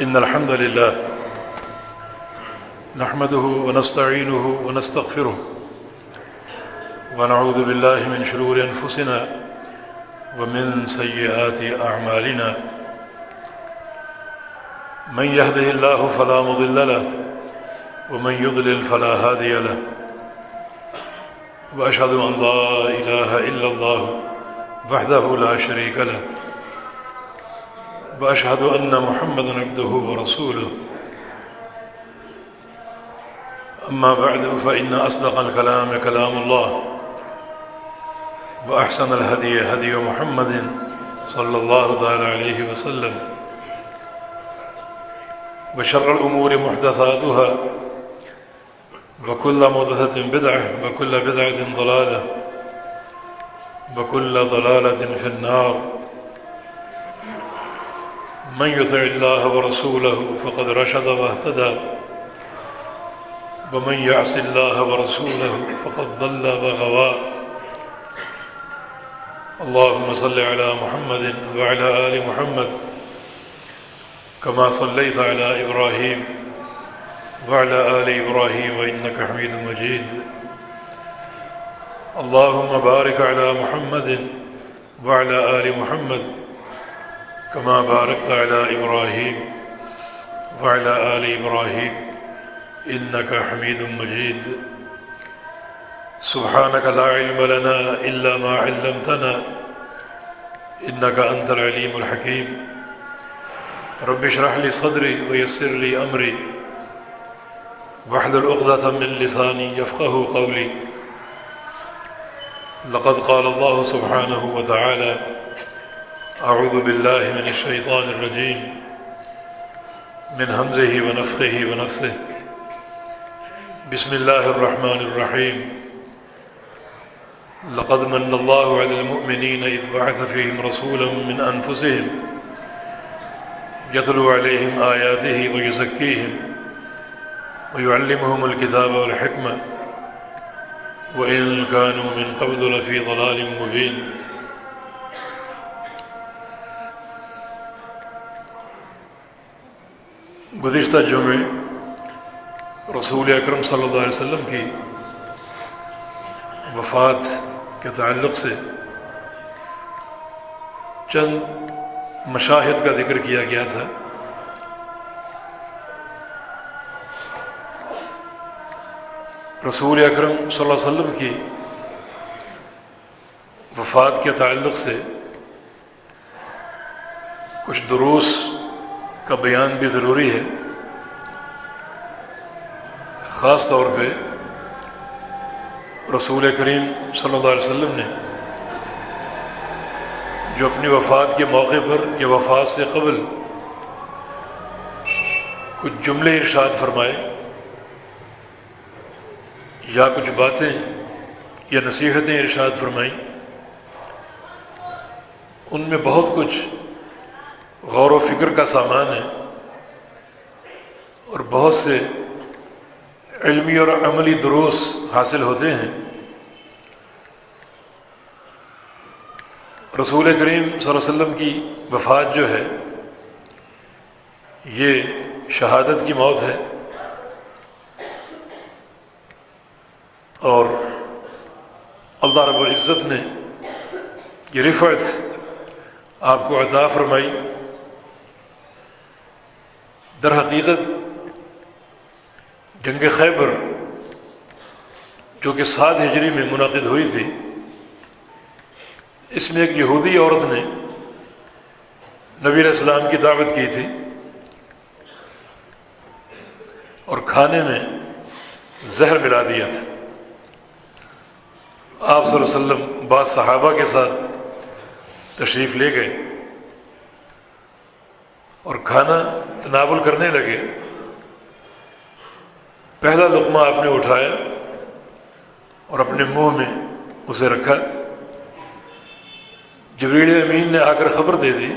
إن الحمد لله نحمده ونستعينه ونستغفره ونعوذ بالله من شرور أنفسنا ومن سيئات أعمالنا من يهده الله فلا مضل له ومن يضلل فلا هادي له وأشهد أن لا إله إلا الله وحده لا شريك له وأشهد أن محمدًا عبده ورسوله أما بعد فإن أصدق الكلام كلام الله وأحسن الهدي هدي محمد صلى الله تعالى عليه وسلم وشر الأمور محدثاتها وكل محدثة بدعة وكل بدعة ضلالة وكل ضلالة في النار من يطع الله ورسوله فقد رشد واهتدى ومن يعص الله ورسوله فقد ضل وغوى اللهم صل على محمد وعلى آل محمد كما صليت على إبراهيم وعلى آل إبراهيم إنك حميد مجيد اللهم بارك على محمد وعلى آل محمد كما باركت على إبراهيم وعلى آل إبراهيم إنك حميد مجيد سبحانك لا علم لنا إلا ما علمتنا إنك أنت العليم الحكيم رب اشرح لي صدري ويسر لي أمري واحلل عقدة من لساني يفقه قولي لقد قال الله سبحانه وتعالى أعوذ بالله من الشيطان الرجيم من همزه ونفخه ونفثه بسم الله الرحمن الرحيم لقد من الله على المؤمنين إذ بعث فيهم رسولا من أنفسهم يتلو عليهم آياته ويزكيهم ويعلمهم الكتاب والحكمة وإن كانوا من قبل لفي ضلال مبين گزشتہ جمعے رسول اکرم صلی اللہ علیہ وسلم کی وفات کے تعلق سے چند مشاہد کا ذکر کیا گیا تھا۔ رسول اکرم صلی اللہ علیہ وسلم کی وفات کے تعلق سے کچھ دروس کا بیان بھی ضروری ہے، خاص طور پہ رسول کریم صلی اللہ علیہ وسلم نے جو اپنی وفات کے موقع پر یا وفات سے قبل کچھ جملے ارشاد فرمائے یا کچھ باتیں یا نصیحتیں ارشاد فرمائیں، ان میں بہت کچھ غور و فکر کا سامان ہے اور بہت سے علمی اور عملی دروس حاصل ہوتے ہیں۔ رسول کریم صلی اللہ علیہ وسلم کی وفات جو ہے یہ شہادت کی موت ہے، اور اللہ رب العزت نے یہ رفعت آپ کو عطا فرمائی۔ در حقیقت جنگ خیبر جو کہ 7 ہجری میں منعقد ہوئی تھی، اس میں ایک یہودی عورت نے نبی علیہ السلام کی دعوت کی تھی اور کھانے میں زہر ملا دیا تھا۔ آپ صلی اللہ علیہ وسلم بعض صحابہ کے ساتھ تشریف لے گئے اور کھانا تناول کرنے لگے۔ پہلا لقمہ آپ نے اٹھایا اور اپنے منہ میں اسے رکھا۔ جبریل امین نے آ کر خبر دے دی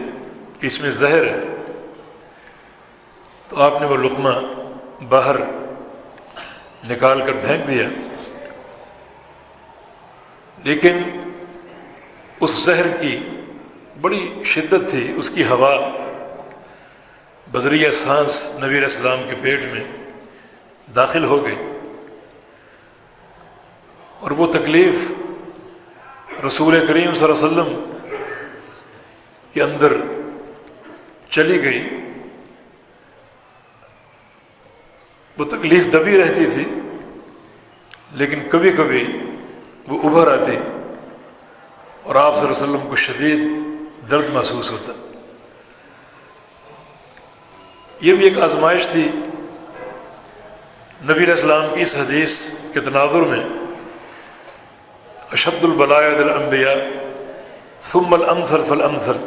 کہ اس میں زہر ہے، تو آپ نے وہ لقمہ باہر نکال کر پھینک دیا، لیکن اس زہر کی بڑی شدت تھی، اس کی ہوا بذریعہ سانس نبی علیہ السلام کے پیٹ میں داخل ہو گئی، اور وہ تکلیف رسول کریم صلی اللہ علیہ وسلم کے اندر چلی گئی۔ وہ تکلیف دبی رہتی تھی، لیکن کبھی کبھی وہ ابھر آتی اور آپ صلی اللہ علیہ وسلم کو شدید درد محسوس ہوتا۔ یہ بھی ایک آزمائش تھی نبی علیہ السلام کی اس حدیث کے تناظر میں، اشد البلاء علی الانبیاء ثم الامثل فالامثل،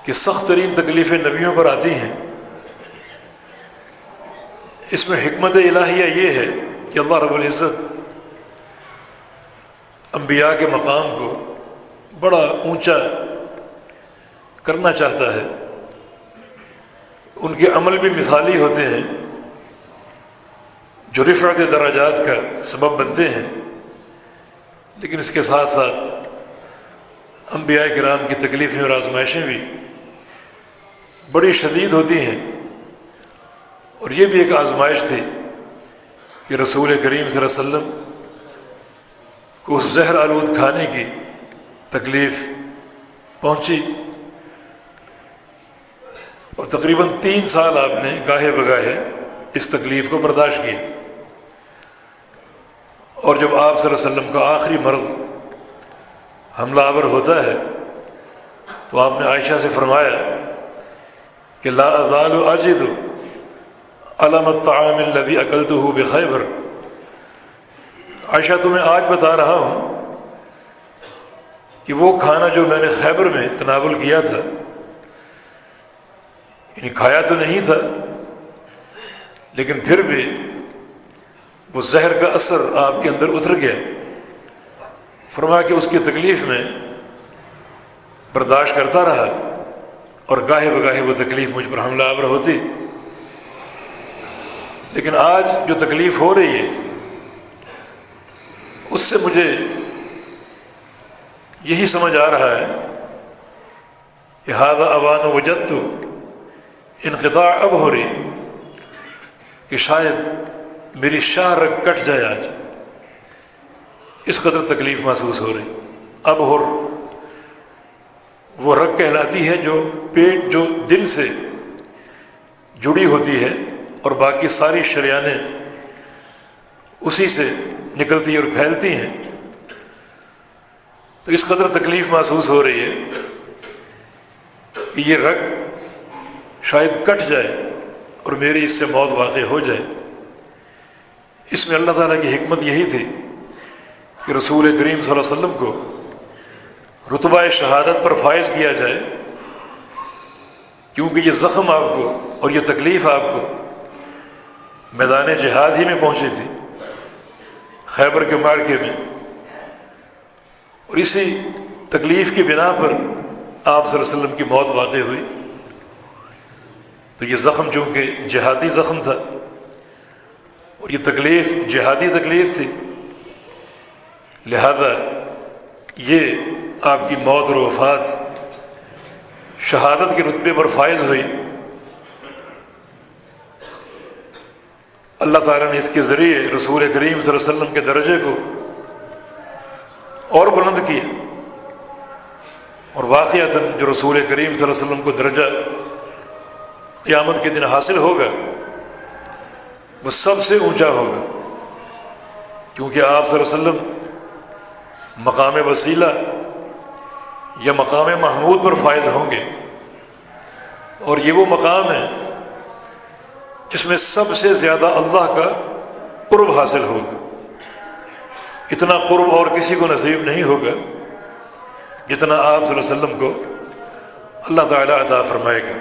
کہ سخت ترین تکلیفیں نبیوں پر آتی ہیں۔ اس میں حکمت الہیہ یہ ہے کہ اللہ رب العزت انبیاء کے مقام کو بڑا اونچا کرنا چاہتا ہے، ان کے عمل بھی مثالی ہوتے ہیں جو رفعت درجات کا سبب بنتے ہیں، لیکن اس کے ساتھ ساتھ انبیاء کرام کی تکلیفیں اور آزمائشیں بھی بڑی شدید ہوتی ہیں۔ اور یہ بھی ایک آزمائش تھی کہ رسول کریم صلی اللہ علیہ وسلم کو اس زہر آلود کھانے کی تکلیف پہنچی، اور تقریباً 3 سال آپ نے گاہے بگاہے اس تکلیف کو برداشت کیا۔ اور جب آپ صلی اللہ علیہ وسلم کا آخری مرض حملہ آور ہوتا ہے تو آپ نے عائشہ سے فرمایا کہ لا ازال اجد علم الطعام الذي اکلته بخیبر، عائشہ تمہیں آج بتا رہا ہوں کہ وہ کھانا جو میں نے خیبر میں تناول کیا تھا، یعنی کھایا تو نہیں تھا لیکن پھر بھی وہ زہر کا اثر آپ کے اندر اتر گیا۔ فرمایا کہ اس کی تکلیف میں برداشت کرتا رہا، اور گاہے بگاہے وہ تکلیف مجھ پر حملہ آور ہوتی، لیکن آج جو تکلیف ہو رہی ہے اس سے مجھے یہی سمجھ آ رہا ہے کہ ھذا اوان وجدت انقطاع اب ہو رہی، کہ شاید میری شاہ رگ کٹ جائے آج، اس قدر تکلیف محسوس ہو رہی۔ اب وہ رگ کہلاتی ہے جو پیٹ جو دل سے جڑی ہوتی ہے اور باقی ساری شریانیں اسی سے نکلتی اور پھیلتی ہیں، تو اس قدر تکلیف محسوس ہو رہی ہے کہ یہ رگ شاید کٹ جائے اور میری اس سے موت واقع ہو جائے۔ اس میں اللہ تعالیٰ کی حکمت یہی تھی کہ رسول کریم صلی اللہ علیہ وسلم کو رتبہ شہادت پر فائز کیا جائے، کیونکہ یہ زخم آپ کو اور یہ تکلیف آپ کو میدان جہاد ہی میں پہنچی تھی، خیبر کے معرکے میں، اور اسی تکلیف کی بنا پر آپ صلی اللہ علیہ وسلم کی موت واقع ہوئی۔ تو یہ زخم چونکہ جہادی زخم تھا اور یہ تکلیف جہادی تکلیف تھی، لہذا یہ آپ کی موت اور وفات شہادت کے رتبے پر فائز ہوئی۔ اللہ تعالیٰ نے اس کے ذریعے رسول کریم صلی اللہ علیہ وسلم کے درجے کو اور بلند کیا، اور واقعتاً جو رسول کریم صلی اللہ علیہ وسلم کو درجہ قیامت کے دن حاصل ہوگا وہ سب سے اونچا ہوگا، کیونکہ آپ صلی اللہ علیہ وسلم مقام وسیلہ یا مقام محمود پر فائز ہوں گے، اور یہ وہ مقام ہے جس میں سب سے زیادہ اللہ کا قرب حاصل ہوگا۔ اتنا قرب اور کسی کو نصیب نہیں ہوگا جتنا آپ صلی اللہ علیہ وسلم کو اللہ تعالیٰ عطا فرمائے گا۔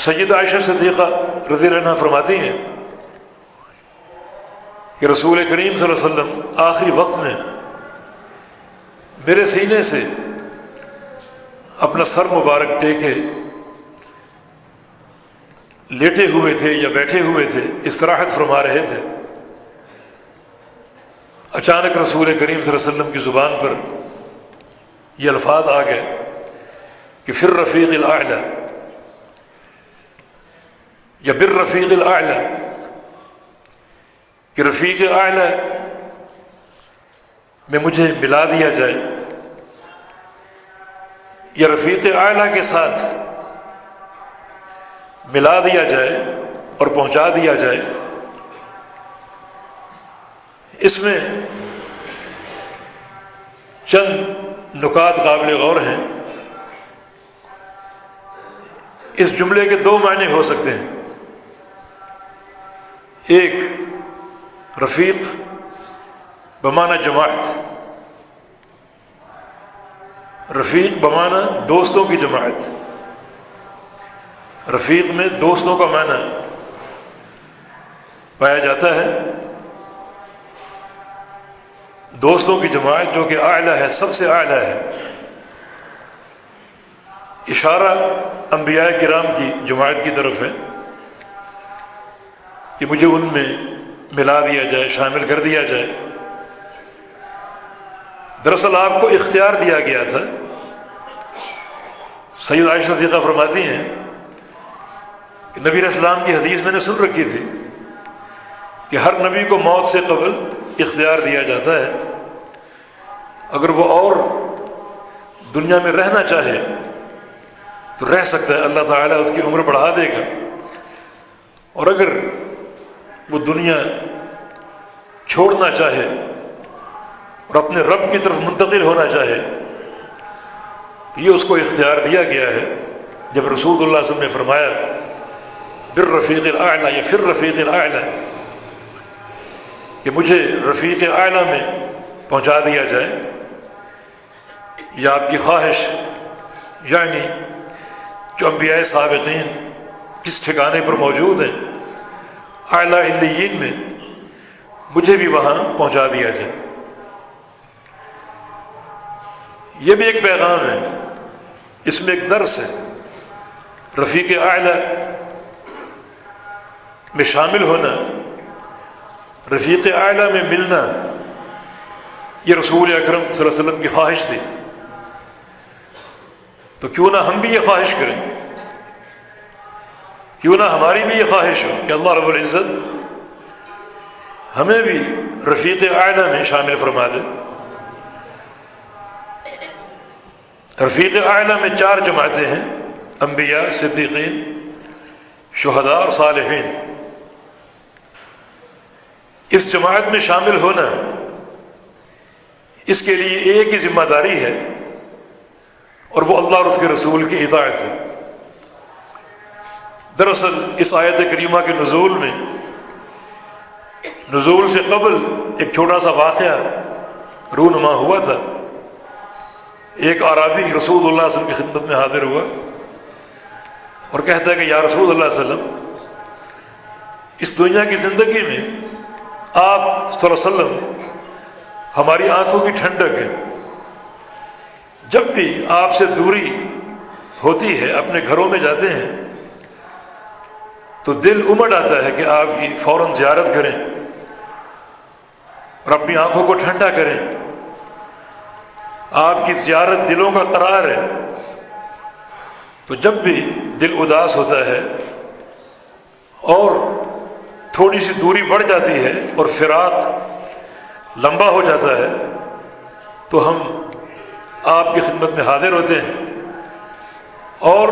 سیدہ عائشہ صدیقہ رضی اللہ عنہا فرماتی ہیں کہ رسول کریم صلی اللہ علیہ وسلم آخری وقت میں میرے سینے سے اپنا سر مبارک ٹیکے لیٹے ہوئے تھے یا بیٹھے ہوئے تھے، استراحت فرما رہے تھے۔ اچانک رسول کریم صلی اللہ علیہ وسلم کی زبان پر یہ الفاظ آ گئے کہ فی الرفیق الاعلی یا بالرفیق الاعلی، کہ رفیق اعلی میں مجھے ملا دیا جائے، یا رفیق اعلی کے ساتھ ملا دیا جائے اور پہنچا دیا جائے۔ اس میں چند نکات قابل غور ہیں۔ اس جملے کے دو معنی ہو سکتے ہیں۔ ایک، رفیق بمعنی جماعت، رفیق بمعنی دوستوں کی جماعت۔ رفیق میں دوستوں کا معنی پایا جاتا ہے، دوستوں کی جماعت جو کہ اعلیٰ ہے، سب سے اعلیٰ ہے۔ اشارہ انبیاء کرام کی جماعت کی طرف ہے کہ مجھے ان میں ملا دیا جائے، شامل کر دیا جائے۔ دراصل آپ کو اختیار دیا گیا تھا۔ سید عائشہ صدیقہ فرماتی ہیں کہ نبی علیہ السلام کی حدیث میں نے سن رکھی تھی کہ ہر نبی کو موت سے قبل اختیار دیا جاتا ہے، اگر وہ اور دنیا میں رہنا چاہے تو رہ سکتا ہے، اللہ تعالیٰ اس کی عمر بڑھا دے گا، اور اگر وہ دنیا چھوڑنا چاہے اور اپنے رب کی طرف منتقل ہونا چاہے تو یہ اس کو اختیار دیا گیا ہے۔ جب رسول اللہ صلی اللہ علیہ وسلم نے فرمایا بالرفیق الاعلی یا فی الرفیق الاعلی کہ مجھے رفیق اعلی میں پہنچا دیا جائے، یا آپ کی خواہش، یعنی جو انبیاء سابقین کس ٹھکانے پر موجود ہیں اعلیٰ علیین میں، مجھے بھی وہاں پہنچا دیا جائے۔ یہ بھی ایک پیغام ہے، اس میں ایک درس ہے۔ رفیق اعلیٰ میں شامل ہونا، رفیق اعلیٰ میں ملنا، یہ رسول اکرم صلی اللہ علیہ وسلم کی خواہش تھی۔ تو کیوں نہ ہم بھی یہ خواہش کریں، کیوں نہ ہماری بھی یہ خواہش ہو کہ اللہ رب العزت ہمیں بھی رفیق اعلیٰ میں شامل فرما دے۔ رفیق اعلیٰ میں 4 جماعتیں ہیں، انبیاء، صدیقین، شہداء اور صالحین۔ اس جماعت میں شامل ہونا، اس کے لیے ایک ہی ذمہ داری ہے، اور وہ اللہ اور اس کے رسول کی اطاعت ہے۔ دراصل اس آیت کریمہ کے نزول سے قبل ایک چھوٹا سا واقعہ رونما ہوا تھا۔ ایک اعرابی رسول اللہ صلی اللہ علیہ وسلم کی خدمت میں حاضر ہوا اور کہتا ہے کہ یا رسول اللہ صلی اللہ علیہ وسلم، اس دنیا کی زندگی میں آپ صلی اللہ علیہ وسلم ہماری آنکھوں کی ٹھنڈک ہے۔ جب بھی آپ سے دوری ہوتی ہے، اپنے گھروں میں جاتے ہیں تو دل امڑ آتا ہے کہ آپ کی فوراً زیارت کریں اور اپنی آنکھوں کو ٹھنڈا کریں۔ آپ کی زیارت دلوں کا قرار ہے۔ تو جب بھی دل اداس ہوتا ہے اور تھوڑی سی دوری بڑھ جاتی ہے اور فراق لمبا ہو جاتا ہے تو ہم آپ کی خدمت میں حاضر ہوتے ہیں اور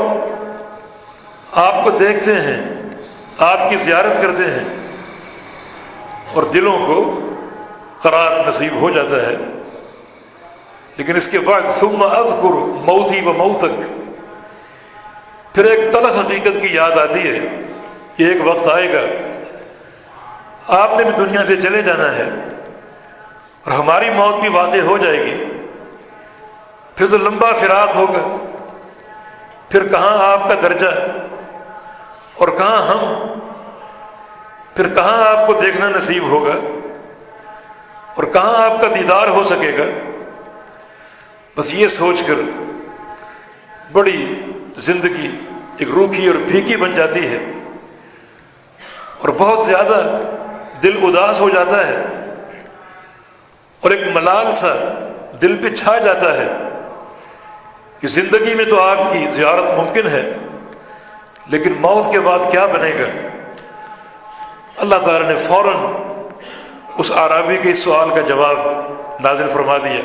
آپ کو دیکھتے ہیں، آپ کی زیارت کرتے ہیں اور دلوں کو قرار نصیب ہو جاتا ہے۔ لیکن اس کے بعد ثم اذکر موتی و موتک، پھر ایک تلخ حقیقت کی یاد آتی ہے کہ ایک وقت آئے گا آپ نے بھی دنیا سے چلے جانا ہے اور ہماری موت بھی واقع ہو جائے گی۔ پھر تو لمبا فراق ہوگا، پھر کہاں آپ کا درجہ اور کہاں ہم، پھر کہاں آپ کو دیکھنا نصیب ہوگا اور کہاں آپ کا دیدار ہو سکے گا۔ بس یہ سوچ کر بڑی زندگی ایک روکھی اور پھیکی بن جاتی ہے اور بہت زیادہ دل اداس ہو جاتا ہے اور ایک ملال سا دل پہ چھا جاتا ہے کہ زندگی میں تو آپ کی زیارت ممکن ہے، لیکن موت کے بعد کیا بنے گا؟ اللہ تعالیٰ نے فوراً اس اعرابی کے اس سوال کا جواب نازل فرما دیا،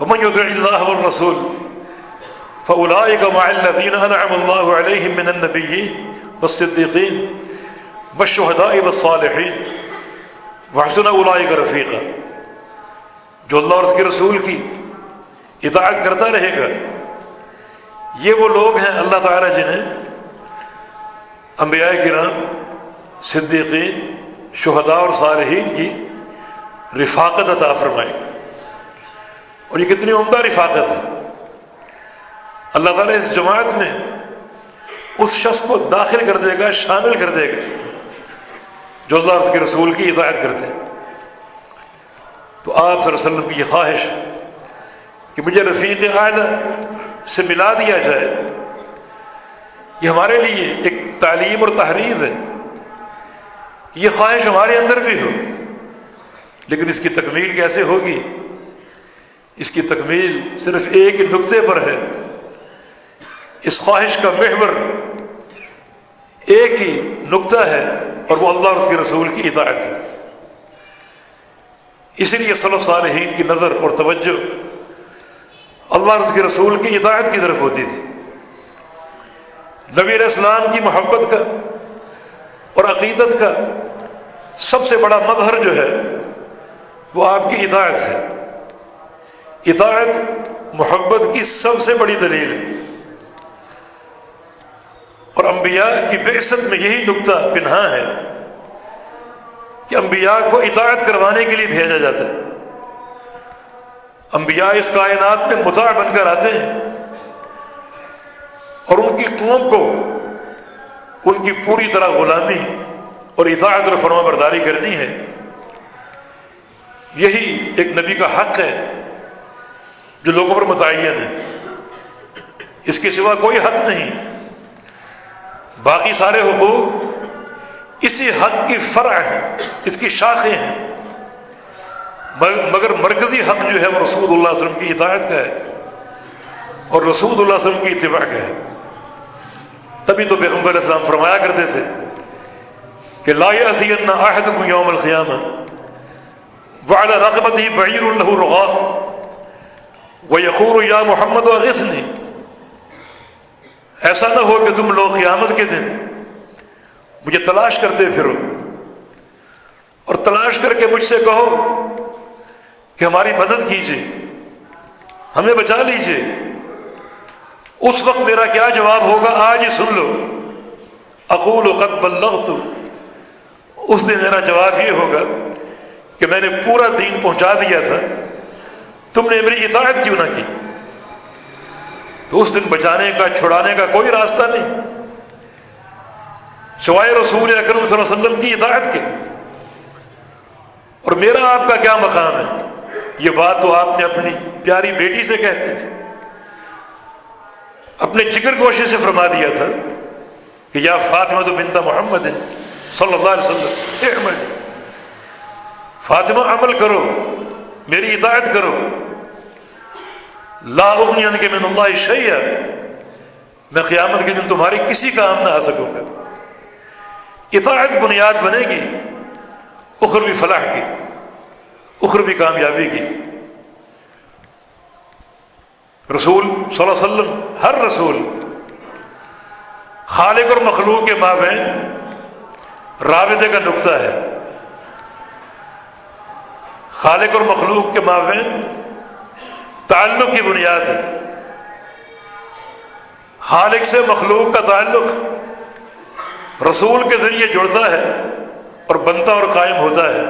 وَمَن يُطِعِ اللَّهَ وَالرَّسُولَ فَأُولَٰئِكَ مَعَ الَّذِينَ أَنْعَمَ اللَّهُ عَلَيْهِم مِّنَ النَّبِيِّينَ وَالصِّدِّيقِينَ وَالشُّهَدَاءِ وَالصَّالِحِينَ وَحَسُنَ أُولَٰئِكَ رَفِيقًا۔ جو اللہ اور اس کے رسول کی اطاعت کرتا رہے گا، یہ وہ لوگ ہیں اللہ تعالیٰ جنہیں انبیاء کرام، صدیقین، شہداء اور صالحین کی رفاقت عطا فرمائے گا۔ اور یہ کتنی عمدہ رفاقت ہے! اللہ تعالیٰ اس جماعت میں اس شخص کو داخل کر دے گا، شامل کر دے گا جو اللہ اور اس کے رسول کی اطاعت کرتے ہیں۔ تو آپ صلی اللہ علیہ وسلم کی یہ خواہش کہ مجھے رفیق اعلیٰ سے ملا دیا جائے، یہ ہمارے لیے ایک تعلیم اور تحریر ہے۔ یہ خواہش ہمارے اندر بھی ہو، لیکن اس کی تکمیل کیسے ہوگی؟ اس کی تکمیل صرف ایک نقطے پر ہے۔ اس خواہش کا محور ایک ہی نقطہ ہے، اور وہ اللہ اور اس کے رسول کی اطاعت ہے۔ اسی لیے سلف صالحین کی نظر اور توجہ اللہ اور اس کے رسول کی اطاعت کی طرف ہوتی تھی۔ نبی علیہ السلام کی محبت کا اور عقیدت کا سب سے بڑا مظہر جو ہے وہ آپ کی اطاعت ہے۔ اطاعت محبت کی سب سے بڑی دلیل ہے، اور انبیاء کی بعثت میں یہی نقطہ پنہاں ہے کہ انبیاء کو اطاعت کروانے کے لیے بھیجا جاتا ہے۔ انبیاء اس کائنات میں مطاع بن کر آتے ہیں، اور ان کی قوم کو ان کی پوری طرح غلامی اور اطاعت اور فرما برداری کرنی ہے۔ یہی ایک نبی کا حق ہے جو لوگوں پر متعین ہے، اس کے سوا کوئی حق نہیں۔ باقی سارے حقوق اسی حق کی فرع ہیں، اس کی شاخیں ہیں، مگر مرکزی حق جو ہے وہ رسول اللہ صلی اللہ علیہ وسلم کی اطاعت کا ہے اور رسول اللہ صلی اللہ علیہ وسلم کی اتباع کا ہے۔ تبھی تو پیغمبر علیہ السلام فرمایا کرتے تھے کہ لا یأتین احدکم یوم القیامہ وعلی رقبتہ بعیر لہ رغاء ویقول یا محمد اغثنی۔ ایسا نہ ہو کہ تم لوگ قیامت کے دن مجھے تلاش کرتے پھرو اور تلاش کر کے مجھ سے کہو کہ ہماری مدد کیجیے، ہمیں بچا لیجیے۔ اس وقت میرا کیا جواب ہوگا آج ہی سن لو، اقول قد بلغت۔ اس دن میرا جواب یہ ہوگا کہ میں نے پورا دین پہنچا دیا تھا، تم نے میری اطاعت کیوں نہ کی؟ تو اس دن بچانے کا، چھڑانے کا کوئی راستہ نہیں سوائے رسول اکرم صلی اللہ علیہ وسلم کی اطاعت کے۔ اور میرا آپ کا کیا مقام ہے؟ یہ بات تو آپ نے اپنی پیاری بیٹی سے کہتے تھے، اپنے جگر گوشے سے فرما دیا تھا کہ یا فاطمہ بنت محمد صلی اللہ علیہ وسلم اعملی، فاطمہ عمل کرو، میری اطاعت کرو، لا اغنی عنک من اللہ شیئا، میں قیامت کے دن تمہارے کسی کام نہ آ سکوں گا۔ اطاعت بنیاد بنے گی اخروی فلاح کی، اخروی کامیابی کی۔ رسول صلی اللہ علیہ وسلم، ہر رسول خالق اور مخلوق کے مابین رابطے کا نقطہ ہے، خالق اور مخلوق کے مابین تعلق کی بنیاد ہے۔ خالق سے مخلوق کا تعلق رسول کے ذریعے جڑتا ہے اور بنتا اور قائم ہوتا ہے۔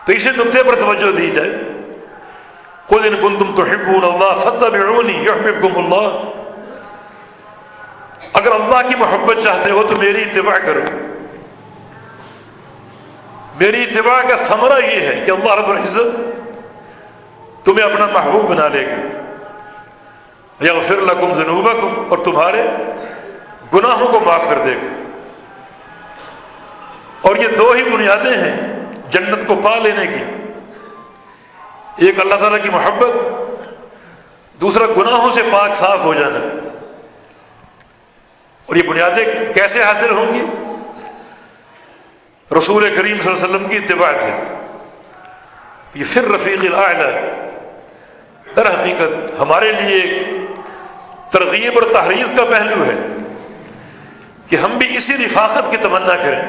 تو اسی نقطے پر توجہ دی جائے، قل ان کنتم تحبون اللہ فاتبعونی یحببکم اللہ۔ اگر اللہ کی محبت چاہتے ہو تو میری اتباع کرو۔ میری اتباع کا ثمرہ یہ ہے کہ اللہ رب العزت تمہیں اپنا محبوب بنا لے گا، یغفر لکم ذنوبکم، اور تمہارے گناہوں کو معاف کر دے گا۔ اور یہ دو ہی بنیادیں ہیں جنت کو پا لینے کی، ایک اللہ تعالیٰ کی محبت دوسرا گناہوں سے پاک صاف ہو جانا. اور یہ بنیادیں کیسے حاصل ہوں گی؟ رسول کریم صلی اللہ علیہ وسلم کی اتباع سے. یہ پھر رفیق الاعلی در حقیقت ہمارے لیے ایک ترغیب اور تحریض کا پہلو ہے کہ ہم بھی اسی رفاقت کی تمنا کریں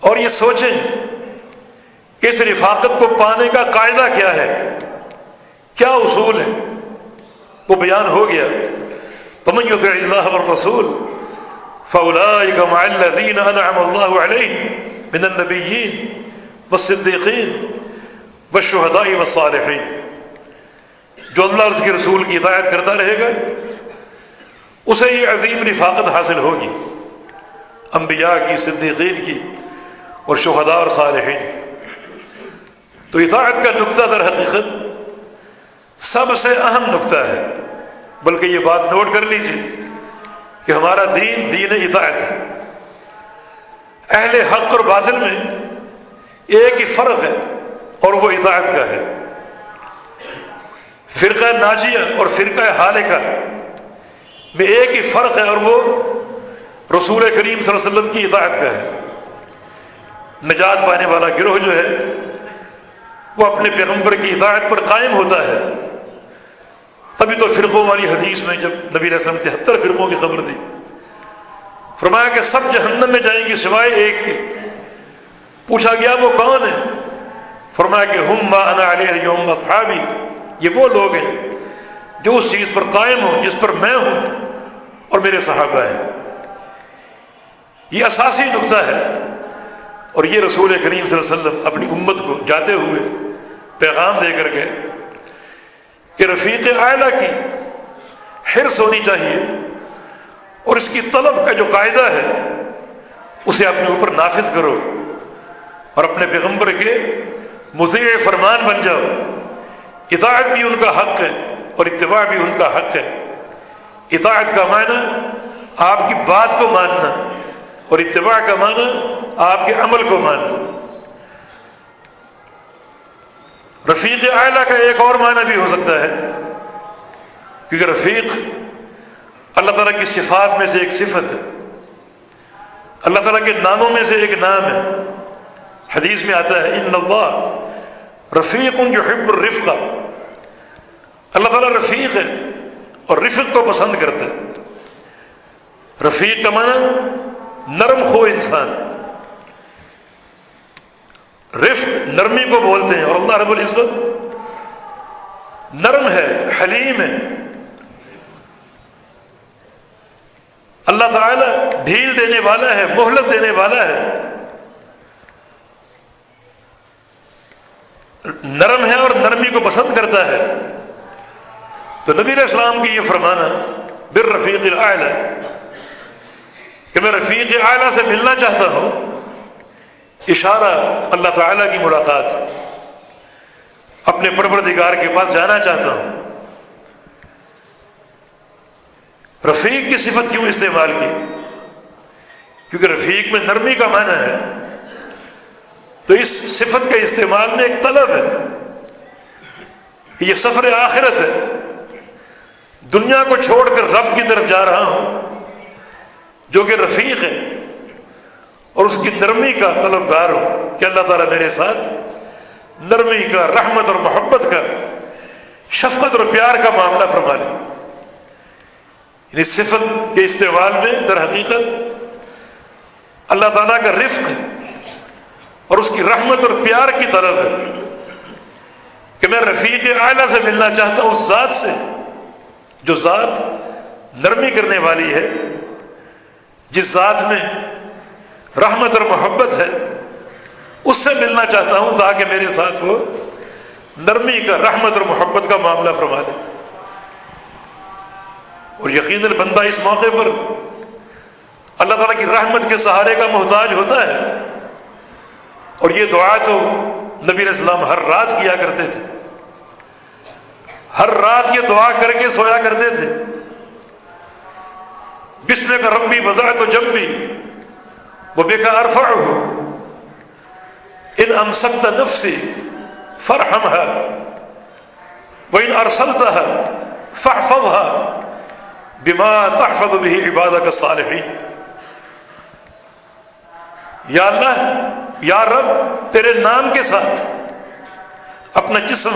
اور یہ سوچیں کہ اس رفاقت کو پانے کا قاعدہ کیا ہے، کیا اصول ہے. وہ بیان ہو گیا. فَمَن يُطِعِ اللَّهَ وَالرَّسُولَ فَأُولَٰئِكَ مَعَ الَّذِينَ أَنْعَمَ اللَّهُ عَلَيْهِم مِّنَ النَّبِيِّينَ وَالصِّدِّيقِينَ وَالشُّهَدَاءِ وَالصَّالِحِينَ. جو اللہ اور اس کے رسول کی اطاعت کرتا رہے گا اسے یہ عظیم رفاقت حاصل ہوگی، انبیاء کی، صدیقین کی اور شہداء اور صالحین کی. تو اطاعت کا نقطہ در حقیقت سب سے اہم نقطہ ہے. بلکہ یہ بات نوٹ کر لیجیے کہ ہمارا دین دین اطاعت ہے. اہل حق اور باطل میں ایک ہی فرق ہے اور وہ اطاعت کا ہے. فرقہ ناجیہ اور فرقہ ہالکہ میں ایک ہی فرق ہے اور وہ رسول کریم صلی اللہ علیہ وسلم کی اطاعت کا ہے. نجات پانے والا گروہ جو ہے وہ اپنے پیغمبر کی اطاعت پر قائم ہوتا ہے. تبھی تو فرقوں والی حدیث میں جب نبی علیہ السلام 73 فرقوں کی خبر دی، فرمایا کہ سب جہنم میں جائیں گے سوائے ایک کے. پوچھا گیا وہ کون ہے؟ فرمایا کہ ہم ما انا علیہ اليوم اصحابی، یہ وہ لوگ ہیں جو اس چیز پر قائم ہوں جس پر میں ہوں اور میرے صحابہ ہیں. یہ اساسی نقطہ ہے اور یہ رسول کریم صلی اللہ علیہ وسلم اپنی امت کو جاتے ہوئے پیغام دے کر گئے کہ رفیق اعلیٰ کی حرص ہونی چاہیے اور اس کی طلب کا جو قاعدہ ہے اسے اپنے اوپر نافذ کرو اور اپنے پیغمبر کے مطیع فرمان بن جاؤ. اطاعت بھی ان کا حق ہے اور اتباع بھی ان کا حق ہے. اطاعت کا معنی آپ کی بات کو ماننا اور اتباع کا معنی آپ کے عمل کو ماننا. رفیق اعلیٰ کا ایک اور معنی بھی ہو سکتا ہے کیونکہ رفیق اللہ تعالیٰ کی صفات میں سے ایک صفت ہے، اللہ تعالیٰ کے ناموں میں سے ایک نام ہے. حدیث میں آتا ہے ان اللہ رفیق یحب الرفق. اللہ تعالیٰ رفیق ہے اور رفق کو پسند کرتا ہے. رفیق کا معنی نرم خو انسان، رفق نرمی کو بولتے ہیں اور اللہ رب العزت نرم ہے، حلیم ہے. اللہ تعالیٰ ڈھیل دینے والا ہے، مہلت دینے والا ہے، نرم ہے اور نرمی کو پسند کرتا ہے. تو نبی علیہ السلام کی یہ فرمانا بالرفیق الاعلی کہ میں رفیق اعلیٰ سے ملنا چاہتا ہوں، اشارہ اللہ تعالیٰ کی ملاقات، اپنے پروردگار کے پاس جانا چاہتا ہوں. رفیق کی صفت کیوں استعمال کی؟ کیونکہ رفیق میں نرمی کا معنی ہے. تو اس صفت کے استعمال میں ایک طلب ہے کہ یہ سفر آخرت ہے، دنیا کو چھوڑ کر رب کی طرف جا رہا ہوں جو کہ رفیق ہے اور اس کی نرمی کا طلبگار ہوں کہ اللہ تعالیٰ میرے ساتھ نرمی کا، رحمت اور محبت کا، شفقت اور پیار کا معاملہ فرما لے. یعنی صفت کے استعمال میں در حقیقت اللہ تعالیٰ کا رفق اور اس کی رحمت اور پیار کی طلب ہے کہ میں رفیق اعلیٰ سے ملنا چاہتا ہوں، اس ذات سے جو ذات نرمی کرنے والی ہے، جس ذات میں رحمت اور محبت ہے، اس سے ملنا چاہتا ہوں تاکہ میرے ساتھ وہ نرمی کا، رحمت اور محبت کا معاملہ فرما لے. اور یقیناً بندہ اس موقع پر اللہ تعالیٰ کی رحمت کے سہارے کا محتاج ہوتا ہے. اور یہ دعا تو نبی علیہ السلام ہر رات کیا کرتے تھے، ہر رات یہ دعا کر کے سویا کرتے تھے. بسمک ربی وضعت جنبی وبک ارفعہ ان امسکت نفسی فرحمها. وَإِنْ أَرْسَلْتَهَا فَاحْفَظْهَا بِمَا تَحْفَظُ بِهِ عِبَادَكَ الصَّالِحِينَ۔ یا اللہ، یا رب، تیرے نام کے ساتھ اپنا جسم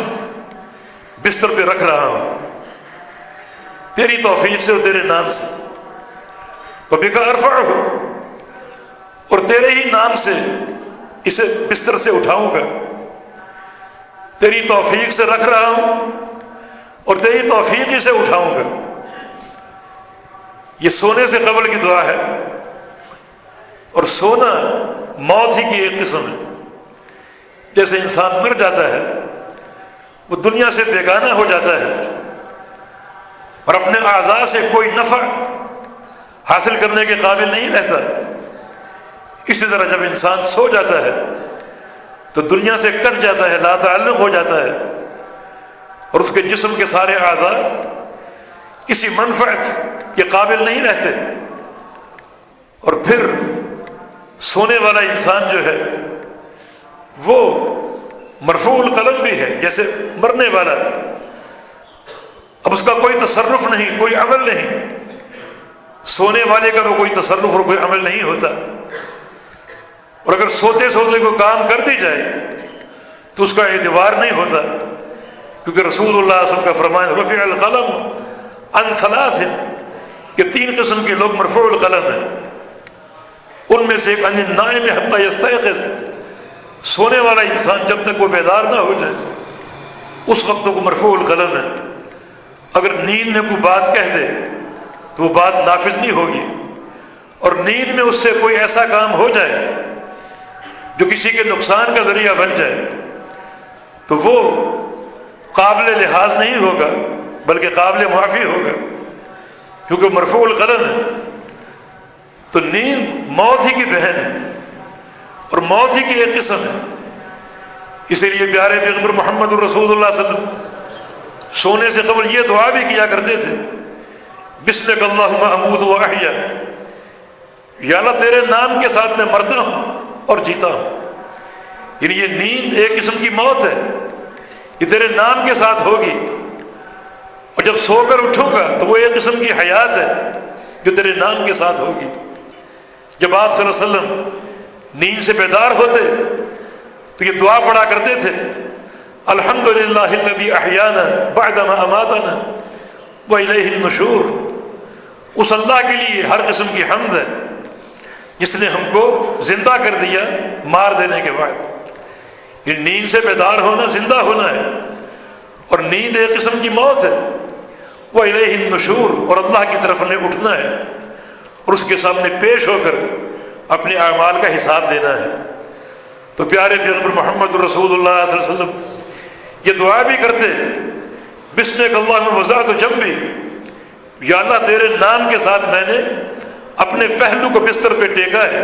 بستر پہ رکھ رہا ہوں، تیری توفیق سے اور تیرے نام سے۔ وَبِكَ أَرْفَعُهُ، اور تیرے ہی نام سے اسے بستر سے اٹھاؤں گا، تیری توفیق سے رکھ رہا ہوں اور تیری توفیق ہی سے اٹھاؤں گا۔ یہ سونے سے قبل کی دعا ہے، اور سونا موت ہی کی ایک قسم ہے۔ جیسے انسان مر جاتا ہے، وہ دنیا سے بیگانہ ہو جاتا ہے اور اپنے اعضاء سے کوئی نفع حاصل کرنے کے قابل نہیں رہتا، اسی طرح جب انسان سو جاتا ہے تو دنیا سے کٹ جاتا ہے، لا تعلق ہو جاتا ہے، اور اس کے جسم کے سارے اعضاء کسی منفعت کے قابل نہیں رہتے، اور پھر سونے والا انسان جو ہے وہ مرفوع القلم بھی ہے، جیسے مرنے والا، اب اس کا کوئی تصرف نہیں، کوئی عمل نہیں، سونے والے کا کوئی تصرف اور کوئی عمل نہیں ہوتا، اور اگر سوتے سوتے کوئی کام کر بھی جائے تو اس کا اعتبار نہیں ہوتا، کیونکہ رسول اللہ صلی اللہ علیہ وسلم کا فرمان رفع القلم عن ثلاث، کہ 3 قسم کے لوگ مرفوع القلم ہیں، ان میں سے ایک عن النائم حتی یستیقظ، سونے والا انسان جب تک وہ بیدار نہ ہو جائے اس وقت کو مرفوع القلم ہے۔ اگر نیند میں کوئی بات کہہ دے تو وہ بات نافذ نہیں ہوگی، اور نیند میں اس سے کوئی ایسا کام ہو جائے جو کسی کے نقصان کا ذریعہ بن جائے تو وہ قابل لحاظ نہیں ہوگا بلکہ قابل معافی ہوگا، کیونکہ مرفوع القلم ہے۔ تو نیند موت ہی کی بہن ہے اور موت ہی کی ایک قسم ہے، اسی لیے پیارے پیغمبر محمد الرسول اللہ صلی اللہ علیہ وسلم سونے سے قبل یہ دعا بھی کیا کرتے تھے، بسمک اللہم اموت و احیا، یا اللہ تیرے نام کے ساتھ میں مرتا ہوں اور جیتا ہوں۔ یعنی یہ نیند ایک قسم کی موت ہے، یہ تیرے نام کے ساتھ ہوگی، اور جب سو کر اٹھوں گا تو وہ ایک قسم کی حیات ہے جو تیرے نام کے ساتھ ہوگی۔ جب آپ صلی اللہ علیہ وسلم نیند سے بیدار ہوتے تو یہ دعا پڑھا کرتے تھے، الحمدللہ الذی احیانا بعدما اماتنا والیہ النشور، اس اللہ کے لیے ہر قسم کی حمد ہے جس نے ہم کو زندہ کر دیا مار دینے کے بعد۔ یہ نیند سے بیدار ہونا زندہ ہونا ہے، اور نیند ایک قسم کی موت ہے، والیہ النشور، اور اللہ کی طرف ہمیں اٹھنا ہے اور اس کے سامنے پیش ہو کر اپنے اعمال کا حساب دینا ہے۔ تو پیارے پیغمبر محمد رسول اللہ صلی اللہ علیہ وسلم یہ دعا بھی کرتے، بسمک اللہم وضعت جنبی، یا اللہ تیرے نام کے ساتھ میں نے اپنے پہلو کو بستر پہ ٹیکا ہے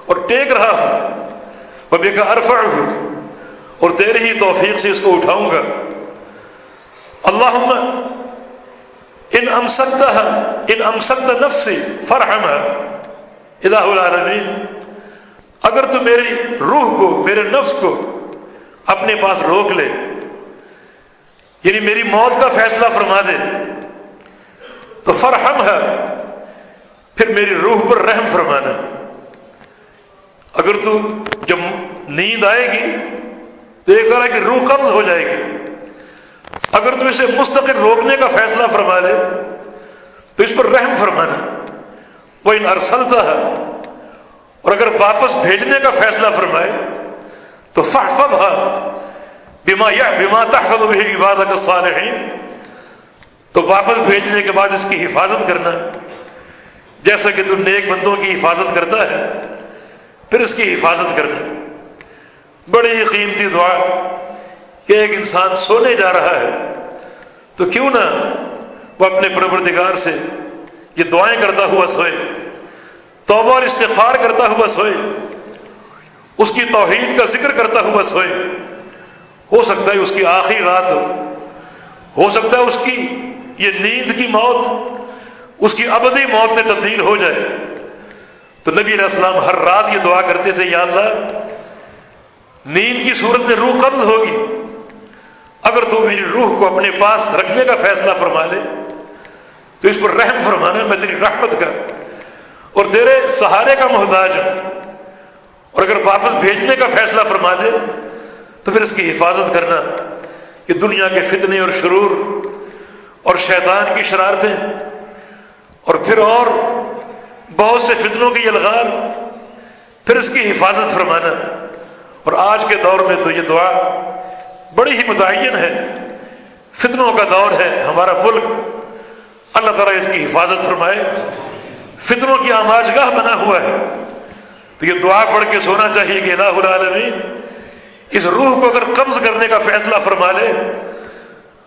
اور ٹیک رہا ہوں، وبک ارفعہ، اور تیرے ہی توفیق سے اس کو اٹھاؤں گا۔ اللہم ان امسکت نفسی فرحمها الہ العالمین، اگر تو میری روح کو، میرے نفس کو اپنے پاس روک لے، یعنی میری موت کا فیصلہ فرما دے، تو فرحمها، پھر میری روح پر رحم فرمانا۔ اگر تو جب نیند آئے گی تو ایک طرح کی روح قبض ہو جائے گی، اگر تو اسے مستقل روکنے کا فیصلہ فرما لے تو اس پر رحم فرمانا۔ وَإِنْ أَرْسَلْتَهَا، اور اگر واپس بھیجنے کا فیصلہ فرمائے تو فَاحْفَظْهَا بِمَا تَحْفَظُ بِهِ عِبَادَكَ الصَّالِحِينَ، تو واپس بھیجنے کے بعد اس کی حفاظت کرنا، جیسا کہ تو نیک بندوں کی حفاظت کرتا ہے پھر اس کی حفاظت کرنا۔ بڑی ہی قیمتی دعا کہ ایک انسان سونے جا رہا ہے تو کیوں نہ وہ اپنے پروردگار سے یہ دعائیں کرتا ہوا سوئے، توبہ اور استغفار کرتا ہوا سوئے، اس کی توحید کا ذکر کرتا ہوا سوئے۔ ہو سکتا ہے اس کی آخری رات ہو سکتا ہے اس کی یہ نیند کی موت اس کی ابدی موت میں تبدیل ہو جائے۔ تو نبی علیہ السلام ہر رات یہ دعا کرتے تھے، یا اللہ نیند کی صورت میں روح قبض ہوگی اگر تو میری روح کو اپنے پاس رکھنے کا فیصلہ فرما لے تو اس پر رحم فرمانا، میں تیری رحمت کا اور تیرے سہارے کا محتاج ہوں، اور اگر واپس بھیجنے کا فیصلہ فرما دے تو پھر اس کی حفاظت کرنا کہ دنیا کے فتنے اور شرور اور شیطان کی شرارتیں اور پھر اور بہت سے فتنوں کی الغار، پھر اس کی حفاظت فرمانا۔ اور آج کے دور میں تو یہ دعا بڑی ہی متعین ہے، فتنوں کا دور ہے ہمارا ملک، اللہ تعالیٰ اس کی حفاظت فرمائے، فتنوں کی آماجگاہ بنا ہوا ہے۔ تو یہ دعا پڑھ کے سونا چاہیے کہ الہ العالمین اس روح کو اگر قبض کرنے کا فیصلہ فرما لے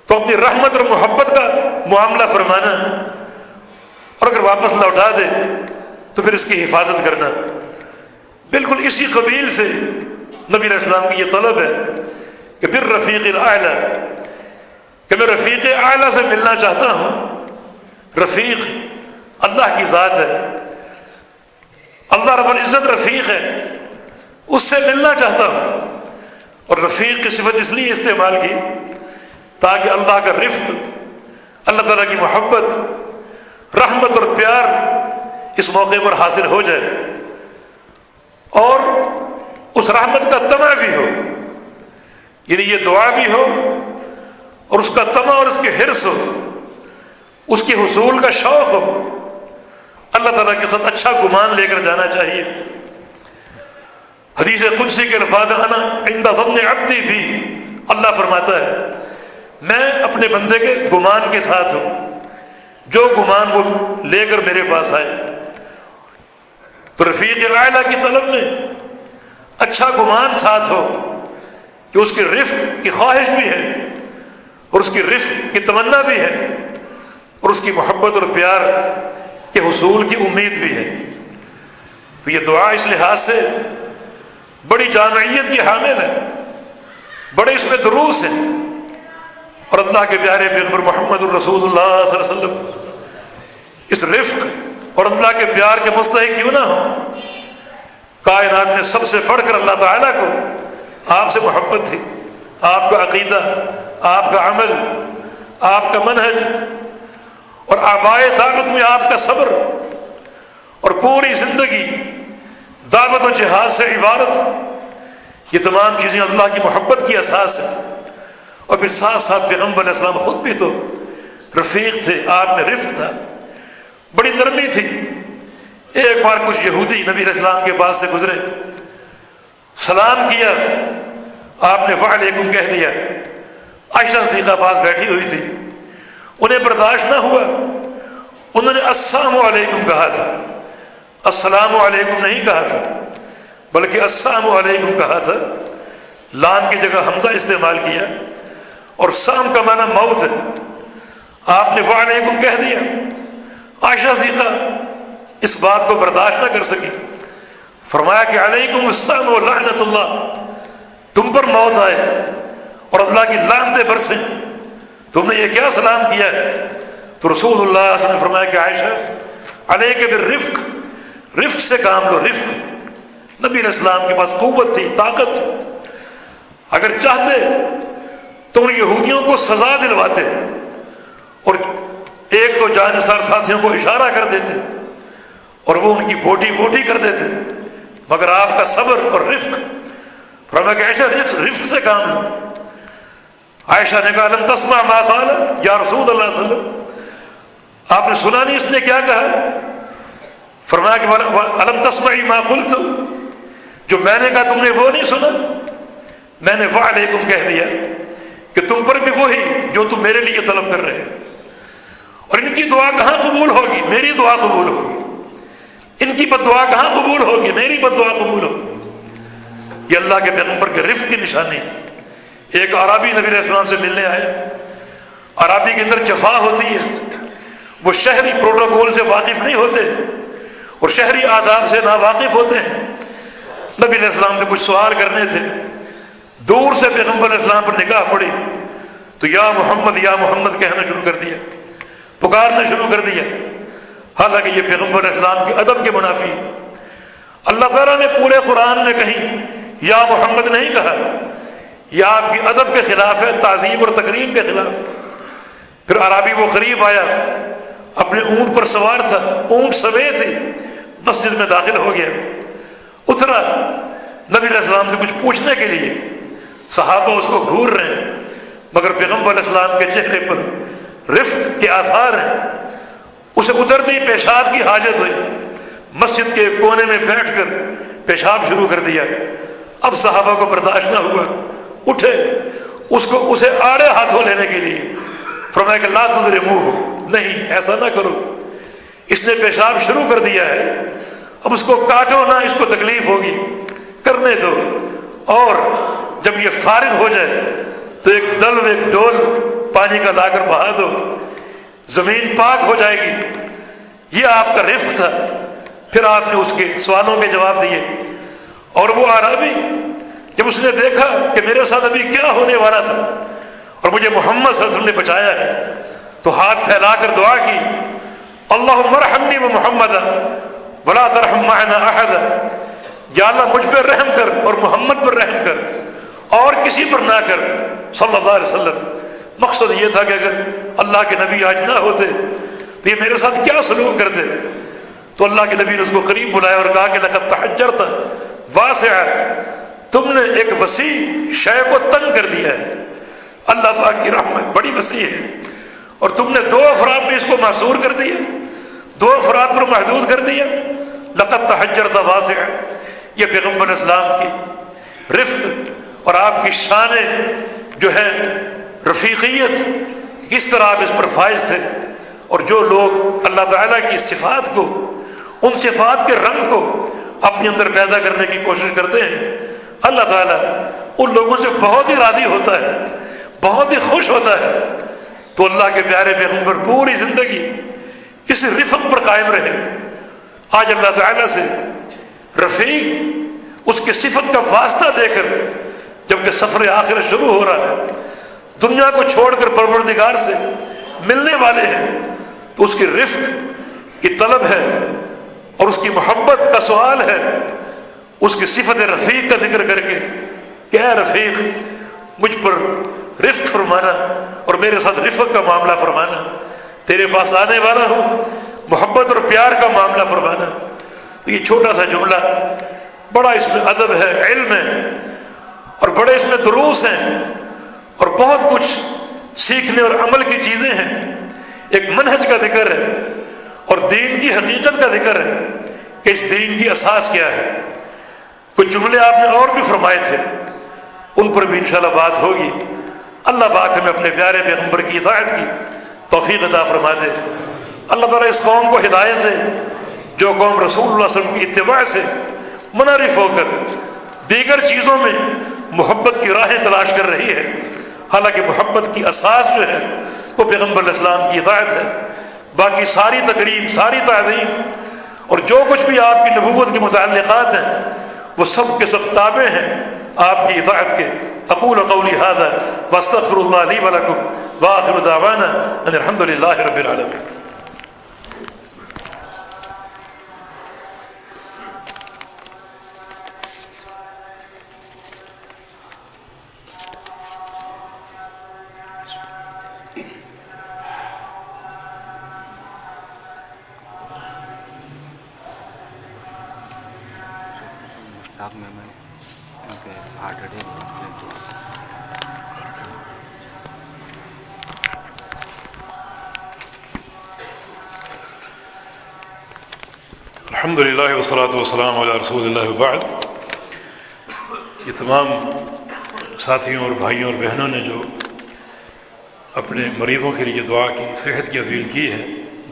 تو اپنی رحمت اور محبت کا معاملہ فرمانا، اور اگر واپس لوٹا دے تو پھر اس کی حفاظت کرنا۔ بالکل اسی قبیل سے نبی علیہ السلام کی یہ طلب ہے کہ پھر رفیق الاعلیٰ، کہ میں رفیق اعلیٰ سے ملنا چاہتا ہوں۔ رفیق اللہ کی ذات ہے، اللہ رب العزت رفیق ہے، اس سے ملنا چاہتا ہوں۔ اور رفیق کی صفت اس لیے استعمال کی تاکہ اللہ کا رفق، اللہ تعالیٰ کی محبت، رحمت اور پیار اس موقع پر حاصل ہو جائے، اور اس رحمت کا طمع بھی ہو، یعنی یہ دعا بھی ہو اور اس کا طمع اور اس کی حرص ہو، اس کی حصول کا شوق ہو، اللہ تعالیٰ کے ساتھ اچھا گمان لے کر جانا چاہیے۔ حدیث قدسی کے الفاظ انا عند ظن عبدی بھی، اللہ فرماتا ہے میں اپنے بندے کے گمان کے ساتھ ہوں، جو گمان وہ لے کر میرے پاس آئے۔ تو رفیق الاعلیٰ کی طلب میں اچھا گمان ساتھ ہو کہ اس کی رفق کی خواہش بھی ہے، اور اس کی رفق کی تمنا بھی ہے، اور اس کی محبت اور پیار کے حصول کی امید بھی ہے۔ تو یہ دعا اس لحاظ سے بڑی جامعیت کی حامل ہے، بڑے اس میں دروس ہیں، اور اللہ کے پیارے پیغمبر محمد الرسول اللہ صلی اللہ علیہ وسلم اس رفق اور اللہ کے پیار کے مستحق کیوں نہ ہو؟ کائنات میں سب سے بڑھ کر اللہ تعالیٰ کو آپ سے محبت تھی، آپ کا عقیدہ، آپ کا عمل، آپ کا منہج، اور آبائے دعوت میں آپ کا صبر، اور پوری زندگی دعوت و جہاد سے عبارت، یہ تمام چیزیں اللہ کی محبت کی اساس ہے۔ اور پھر ساتھ ساتھ پیغمبر علیہ السلام خود بھی تو رفیق تھے، آپ میں رفق تھا، بڑی نرمی تھی۔ ایک بار کچھ یہودی نبی علیہ السلام کے پاس سے گزرے، سلام کیا، آپ نے وعلیکم کہہ دیا۔ عائشہ صدیقہ پاس بیٹھی ہوئی تھی، انہیں برداشت نہ ہوا، انہوں نے السلام علیکم کہا تھا، السلام علیکم نہیں کہا تھا، بلکہ السلام علیکم کہا تھا، لام کی جگہ حمزہ استعمال کیا، اور سام کا معنی موت ہے۔ آپ نے وعلیکم کہہ دیا۔ عائشہ صدیقہ اس بات کو برداشت نہ کر سکی، فرمایا کہ علیکم السلام و لعنت اللہ، تم پر موت آئے اور اللہ کی لعنتیں برسیں، تم نے یہ کیا سلام کیا ہے؟ تو رسول اللہ صلی اللہ علیہ وسلم نے فرمایا کہ عائشہ علیک بالرفق، رفق سے کام لو، رفق۔ نبی علیہ السلام کے پاس قوت تھی، طاقت تھی، اگر چاہتے تو ان یہودیوں کو سزا دلواتے اور ایک تو جانثار ساتھیوں کو اشارہ کر دیتے اور وہ ان کی بوٹی بوٹی کر دیتے، مگر آپ کا صبر اور رفق، فرمایا کہ عائشہ رفق سے کام لو۔ عائشہ نے کہا لم تسمع ما قال یا رسول اللہ صلی اللہ علیہ وسلم، آپ نے سنا نہیں اس نے کیا کہا؟ فرمایا کہ الم تسمعی ما قلت، جو میں نے کہا تم نے وہ نہیں سنا؟ میں نے وعلیکم کہہ دیا کہ تم پر بھی وہی جو تم میرے لیے طلب کر رہے ہیں۔ اور ان کی دعا کہاں قبول ہوگی؟ میری دعا قبول ہوگی۔ ان کی بد دعا کہاں قبول ہوگی؟ میری بد دعا قبول ہوگی۔ یہ اللہ کے پیغمبر کے رفق کی نشانی۔ ایک عربی نبی علیہ السلام سے ملنے آیا، عربی کے اندر جفا ہوتی ہے، وہ شہری پروٹوکول سے واقف نہیں ہوتے اور شہری آداب سے ناواقف ہوتے ہیں۔ نبی علیہ السلام سے کچھ سوال کرنے تھے، دور سے پیغمبر علیہ السلام پر نگاہ پڑی تو یا محمد کہنا شروع کر دیا، پکارنا شروع کر دیا، حالانکہ یہ پیغمبر علیہ السلام کے ادب کے منافی ہے۔ اللہ تعالیٰ نے پورے قرآن میں کہیں یا محمد نہیں کہا، یہ آپ کی ادب کے خلاف ہے، تعظیم اور تکریم کے خلاف۔ پھر عربی وہ قریب آیا، اپنے اونٹ پر سوار تھا، اونٹ سمیت ہی مسجد میں داخل ہو گیا، اترا نبی علیہ السلام سے کچھ پوچھنے کے لیے۔ صحابہ اس کو گھور رہے ہیں، مگر پیغمبر علیہ السلام کے چہرے پر رفق کے آثار ہیں۔ اسے اترتے ہی پیشاب کی حاجت ہوئی، مسجد کے کونے میں بیٹھ کر پیشاب شروع کر دیا۔ اب صحابہ کو برداشت نہ ہوا، اٹھے اسے آڑے ہاتھوں لینے کے لیے، فرمایا کہ لا تضرموہ، نہیں ایسا نہ کرو، اس نے پیشاب شروع کر دیا ہے، اب اس کو کاٹو نہ، اس کو تکلیف ہوگی، کرنے دو، اور جب یہ فارغ ہو جائے تو ایک دلو ایک ڈول پانی کا لا کر بہا دو، زمین پاک ہو جائے گی۔ یہ آپ کا رفق تھا۔ پھر آپ نے اس کے سوالوں کے جواب دیے، اور وہ اعرابی جب اس نے دیکھا کہ میرے ساتھ ابھی کیا ہونے والا تھا اور مجھے محمد صلی اللہ علیہ وسلم نے بچایا ہے، تو ہاتھ پھیلا کر دعا کی، اللہم ارحمنی و محمد ولا ترحم معنا احد، یا اللہ مجھ پر رحم کر اور محمد پر رحم کر، اور کسی پر نہ کر، صلی اللہ علیہ وسلم۔ مقصد یہ تھا کہ اگر اللہ کے نبی آج نہ ہوتے تو یہ میرے ساتھ کیا سلوک کرتے۔ تو اللہ کے نبی نے اس کو قریب بلایا اور کہا کہ لقد تحجرت واسعا، تم نے ایک وسیع شے کو تنگ کر دیا ہے، اللہ پاک کی رحمت بڑی وسیع ہے، اور تم نے دو افراد میں اس کو محصور کر دیا، دو افراد پر محدود کر دیا۔ لقد تحجرت واسعا، یہ پیغمبر اسلام کی رفق اور آپ کی شان جو ہے رفیقیت، کس طرح آپ اس پر فائز تھے۔ اور جو لوگ اللہ تعالیٰ کی صفات کو، ان صفات کے رنگ کو اپنے اندر پیدا کرنے کی کوشش کرتے ہیں، اللہ تعالیٰ ان لوگوں سے بہت ہی راضی ہوتا ہے، بہت ہی خوش ہوتا ہے۔ تو اللہ کے پیارے پیغمبر پوری زندگی اس رفق پر قائم رہے۔ آج اللہ تعالیٰ سے رفیق، اس کی صفت کا واسطہ دے کر جبکہ سفر آخرت شروع ہو رہا ہے، دنیا کو چھوڑ کر پروردگار سے ملنے والے ہیں، تو اس کی رفق کی طلب ہے اور اس کی محبت کا سوال ہے، اس کی صفت رفیق کا ذکر کر کے کہ اے رفیق مجھ پر رفق فرمانا اور میرے ساتھ رفق کا معاملہ فرمانا، تیرے پاس آنے والا ہوں، محبت اور پیار کا معاملہ فرمانا۔ تو یہ چھوٹا سا جملہ، بڑا اس میں ادب ہے، علم ہے، اور بڑے اس میں دروس ہیں، اور بہت کچھ سیکھنے اور عمل کی چیزیں ہیں۔ ایک منہج کا ذکر ہے اور دین کی حقیقت کا ذکر ہے کہ اس دین کی اساس کیا ہے۔ کچھ جملے آپ نے اور بھی فرمائے تھے، ان پر بھی انشاءاللہ بات ہوگی۔ اللہ پاک ہمیں اپنے پیارے پیغمبر کی اطاعت کی توفیق عطا فرما دے۔ اللہ تعالیٰ اس قوم کو ہدایت دے جو قوم رسول اللہ صلی اللہ علیہ وسلم کی اتباع سے منحرف ہو کر دیگر چیزوں میں محبت کی راہیں تلاش کر رہی ہے، حالانکہ محبت کی اساس جو ہے وہ پیغمبر علیہ السلام کی اطاعت ہے۔ باقی ساری تقریب، ساری تعظیم اور جو کچھ بھی آپ کی نبوت کے متعلقات ہیں وہ سب کے سب تابع ہیں آپ کی اطاعت کے۔ اقول قولی ھذا واستغفر اللہ لی ولکم وآخر دعوانا ان الحمد للہ رب العالمین۔ الحمدللہ والصلاۃ والسلام علی رسول اللہ وبعد۔ یہ تمام ساتھیوں اور بھائیوں اور بہنوں نے جو اپنے مریضوں کے لیے دعا کی، صحت کی اپیل کی ہے،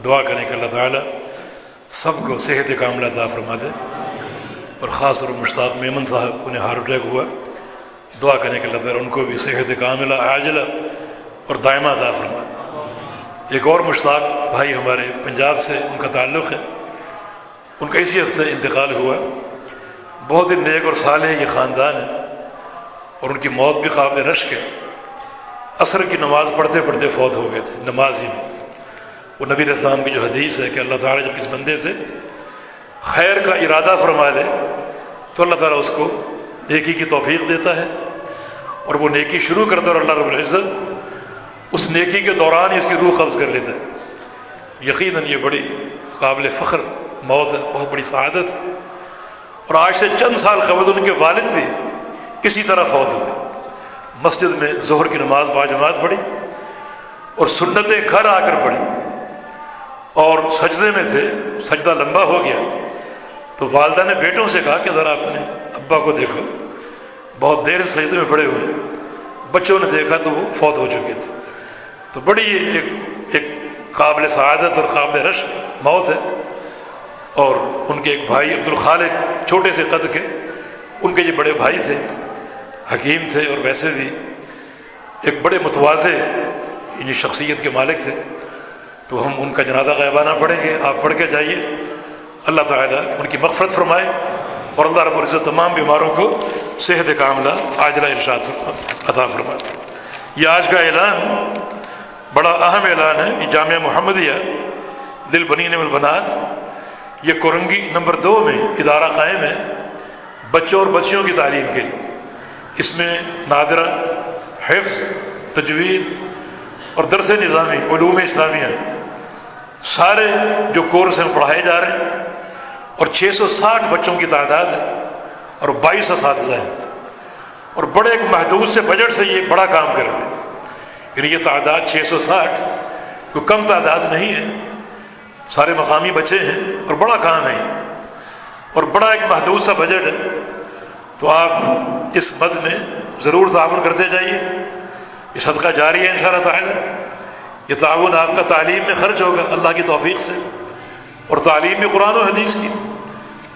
دعا کریں کہ اللہ تعالیٰ سب کو صحت کاملہ عطا فرما دے، اور خاص طور مشتاق میمن صاحب انہیں ہارٹ اٹیک ہوا، دعا کریں کہ اللہ تعالیٰ ان کو بھی صحت کاملہ عاجلہ اور دائمہ عطا فرما دے۔ ایک اور مشتاق بھائی ہمارے پنجاب سے ان کا تعلق ہے، ان کا اسی ہفتے انتقال ہوا۔ بہت ہی نیک اور صالح یہ خاندان ہے، اور ان کی موت بھی قابل رشک ہے۔ عصر کی نماز پڑھتے پڑھتے فوت ہو گئے تھے، نماز ہی میں۔ وہ نبی علیہ السلام کی جو حدیث ہے کہ اللہ تعالیٰ جب کس بندے سے خیر کا ارادہ فرما لے تو اللہ تعالیٰ اس کو نیکی کی توفیق دیتا ہے، اور وہ نیکی شروع کرتا ہے اور اللہ رب العزت اس نیکی کے دوران ہی اس کی روح قبض کر لیتا ہے۔ یقیناً یہ بڑی قابل فخر موت ہے، بہت بڑی سعادت ہے۔ اور آج سے چند سال قبل ان کے والد بھی اسی طرح فوت ہوئے۔ مسجد میں ظہر کی نماز باجماعت پڑھی اور سنتیں گھر آ کر پڑھی، اور سجدے میں تھے، سجدہ لمبا ہو گیا تو والدہ نے بیٹوں سے کہا کہ ذرا اپنے ابا کو دیکھو، بہت دیر سے سجدے میں پڑے ہوئے۔ بچوں نے دیکھا تو وہ فوت ہو چکے تھے۔ تو بڑی ایک قابل سعادت اور قابل رشک موت ہے۔ اور ان کے ایک بھائی عبد الخالق، چھوٹے سے قد کے، ان کے یہ بڑے بھائی تھے، حکیم تھے اور ویسے بھی ایک بڑے متواضع یعنی شخصیت کے مالک تھے۔ تو ہم ان کا جنازہ غائبانہ پڑھیں گے، آپ پڑھ کے جائیے۔ اللہ تعالیٰ ان کی مغفرت فرمائے اور اللہ رب العزت تمام بیماروں کو صحت کاملہ عاجلہ ارشاد عطا فرمائے۔ یہ آج کا اعلان بڑا اہم اعلان ہے۔ یہ جامعہ محمدیہ للبنین والبنات، یہ کورنگی نمبر 2 میں ادارہ قائم ہے بچوں اور بچیوں کی تعلیم کے لیے۔ اس میں ناظرہ، حفظ، تجوید اور درس نظامی، علوم اسلامیہ، سارے جو کورس ہیں پڑھائے جا رہے ہیں، اور 660 بچوں کی تعداد ہے اور 22 اساتذہ ہیں، اور بڑے ایک محدود سے بجٹ سے یہ بڑا کام کر رہے ہیں۔ یعنی یہ تعداد 660 کوئی کم تعداد نہیں ہے، سارے مقامی بچے ہیں اور بڑا کام ہے اور بڑا ایک محدود سا بجٹ ہے۔ تو آپ اس مد میں ضرور تعاون کرتے جائیے، یہ صدقہ جاری ہے انشاءاللہ تعالی۔ یہ تعاون آپ کا تعلیم میں خرچ ہوگا اللہ کی توفیق سے، اور تعلیم بھی قرآن و حدیث کی،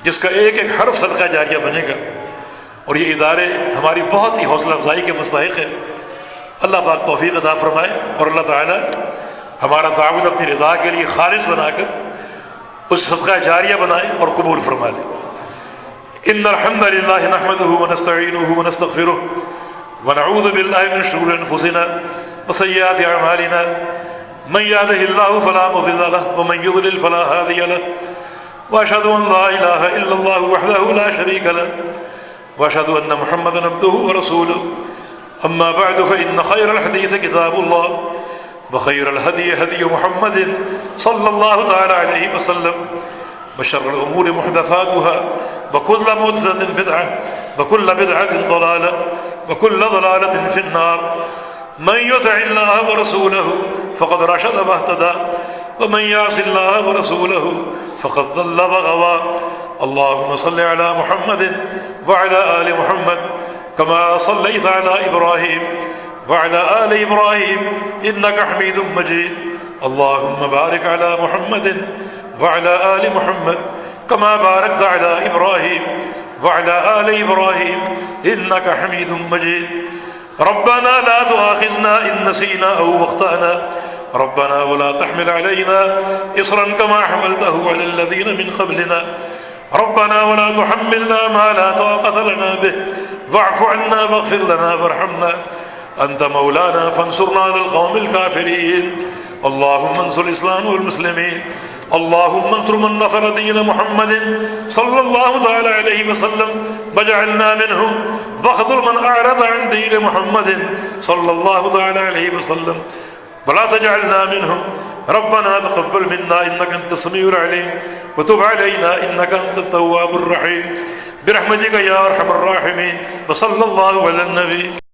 جس کا ایک ایک حرف صدقہ جاریہ بنے گا۔ اور یہ ادارے ہماری بہت ہی حوصلہ افزائی کے مستحق ہے۔ اللہ پاک توفیق عطا فرمائے اور اللہ تعالی ہمارا تعاون اپنی رضا کے لیے خالص بنا کر اس صدقہ جاریہ بنائے اور قبول فرما لے۔ ان الحمد للہ نحمده ونستعینه ونستغفره ونعوذ باللہ من شرور انفسنا وسیئات اعمالنا من يهده الله فلا مضل له ومن يضلل فلا هادي له واشهد ان لا اله الا الله وحده لا شريك له واشهد ان محمدا عبده ورسوله اما بعد فان خير الحديث كتاب الله وخير الهدي هدي محمد صلى الله تعالى عليه وسلم وشر الامور محدثاتها وكل محدثة بدعة وكل بدعة ضلالة وكل ضلالة في النار من يطع الله ورسوله فقد رشد واهتدى ومن يعص الله ورسوله فقد ضل وغوى اللهم صل على محمد وعلى آل محمد كما صليت على إبراهيم وعلى آل إبراهيم إنك حميد مجيد اللهم بارك على محمد وعلى آل محمد كما باركت على إبراهيم وعلى آل إبراهيم إنك حميد مجيد ربنا لا تؤاخذنا إن نسينا أو أخطأنا ربنا ولا تحمل علينا إصرا كما حملته على الذين من قبلنا ربنا ولا تحملنا ما لا طاقة لنا به واعف عنا واغفر لنا وارحمنا أنت مولانا فانصرنا على القوم الكافرين اللهم انصر الإسلام والمسلمين اللهم انصر من نصر دين محمد صلى الله تعالى عليه وسلم واجعلنا منهم واخذل من أعرض عن دين محمد صلى الله تعالى عليه وسلم ولا تجعلنا منهم ربنا تقبل منا إنك أنت السميع العليم وتب علينا إنك أنت التواب الرحيم برحمتك يا أرحم الراحمين وصلى الله على النبي